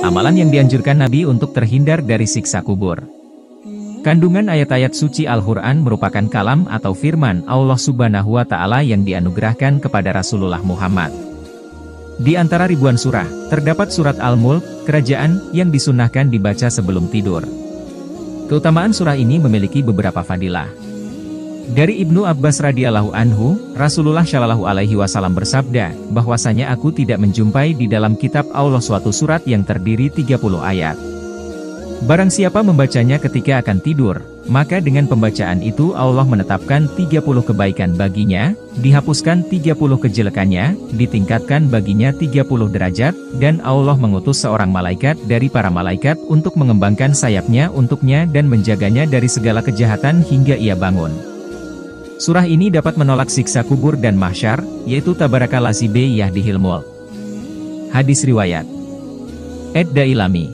Amalan yang dianjurkan Nabi untuk terhindar dari siksa kubur. Kandungan ayat-ayat suci Al-Quran merupakan kalam atau firman Allah Subhanahu wa Ta'ala yang dianugerahkan kepada Rasulullah Muhammad. Di antara ribuan surah, terdapat surat Al-Mulk, kerajaan, yang disunnahkan dibaca sebelum tidur. Keutamaan surah ini memiliki beberapa fadilah. Dari Ibnu Abbas radhiyallahu anhu, Rasulullah shallallahu alaihi wasallam bersabda, bahwasanya aku tidak menjumpai di dalam kitab Allah suatu surat yang terdiri 30 ayat. Barang siapa membacanya ketika akan tidur, maka dengan pembacaan itu Allah menetapkan 30 kebaikan baginya, dihapuskan 30 kejelekannya, ditingkatkan baginya 30 derajat, dan Allah mengutus seorang malaikat dari para malaikat untuk mengembangkan sayapnya untuknya dan menjaganya dari segala kejahatan hingga ia bangun. Surah ini dapat menolak siksa kubur dan mahsyar, yaitu Tabarakallazi bi yahdihil mulk. Hadis riwayat Ad-Dailami.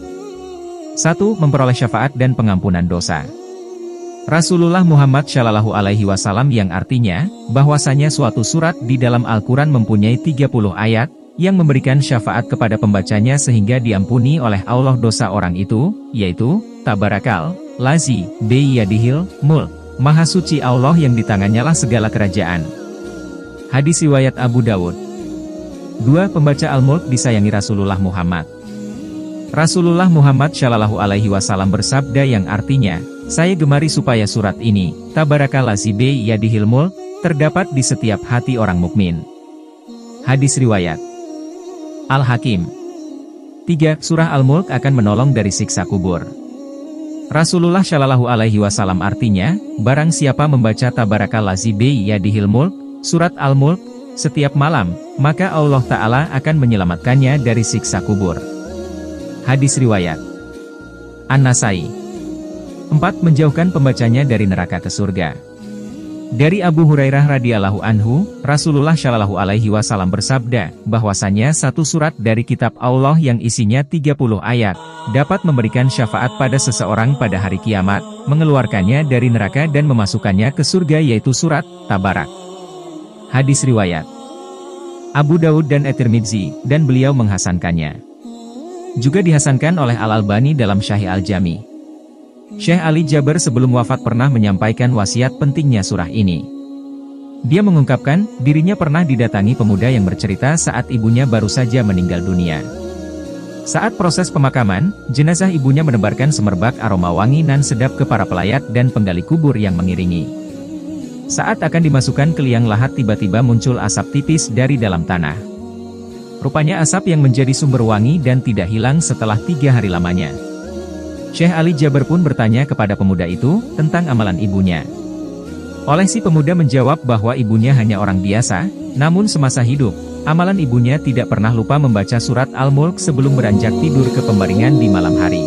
1. Memperoleh syafaat dan pengampunan dosa. Rasulullah Muhammad Shallallahu Alaihi Wasallam yang artinya, bahwasanya suatu surat di dalam Al-Quran mempunyai 30 ayat, yang memberikan syafaat kepada pembacanya sehingga diampuni oleh Allah dosa orang itu, yaitu, Tabarakallazi bi yadihil mulk. Maha suci Allah yang di tangannya lah segala kerajaan. Hadis riwayat Abu Dawud. 2. Pembaca Al-Mulk disayangi Rasulullah Muhammad. Rasulullah Muhammad Shallallahu Alaihi Wasallam bersabda yang artinya, saya gemari supaya surat ini, Tabarakallazi bi yadihil mulk, terdapat di setiap hati orang mukmin. Hadis riwayat Al-Hakim. 3. Surah Al-Mulk akan menolong dari siksa kubur. Rasulullah Shallallahu Alaihi Wasallam artinya, barang siapa membaca Tabarakallazi bi yadihil mulk, surat Al-Mulk, setiap malam, maka Allah Ta'ala akan menyelamatkannya dari siksa kubur. Hadis riwayat An-Nasai. 4. Menjauhkan pembacanya dari neraka ke surga. Dari Abu Hurairah radhiyallahu anhu, Rasulullah Shallallahu Alaihi Wasallam bersabda, bahwasanya satu surat dari kitab Allah yang isinya 30 ayat, dapat memberikan syafaat pada seseorang pada hari kiamat, mengeluarkannya dari neraka dan memasukkannya ke surga yaitu surat Tabarak. Hadis riwayat Abu Dawud dan At-Tirmidzi, dan beliau menghasankannya. Juga dihasankan oleh Al-Albani dalam Syahih Al-Jami. Syekh Ali Jaber sebelum wafat pernah menyampaikan wasiat pentingnya surah ini. Dia mengungkapkan, dirinya pernah didatangi pemuda yang bercerita saat ibunya baru saja meninggal dunia. Saat proses pemakaman, jenazah ibunya menebarkan semerbak aroma wangi nan sedap ke para pelayat dan penggali kubur yang mengiringi. Saat akan dimasukkan ke liang lahat tiba-tiba muncul asap tipis dari dalam tanah. Rupanya asap yang menjadi sumber wangi dan tidak hilang setelah 3 hari lamanya. Syekh Ali Jaber pun bertanya kepada pemuda itu, tentang amalan ibunya. Oleh si pemuda menjawab bahwa ibunya hanya orang biasa, namun semasa hidup, amalan ibunya tidak pernah lupa membaca surat Al-Mulk sebelum beranjak tidur ke pembaringan di malam hari.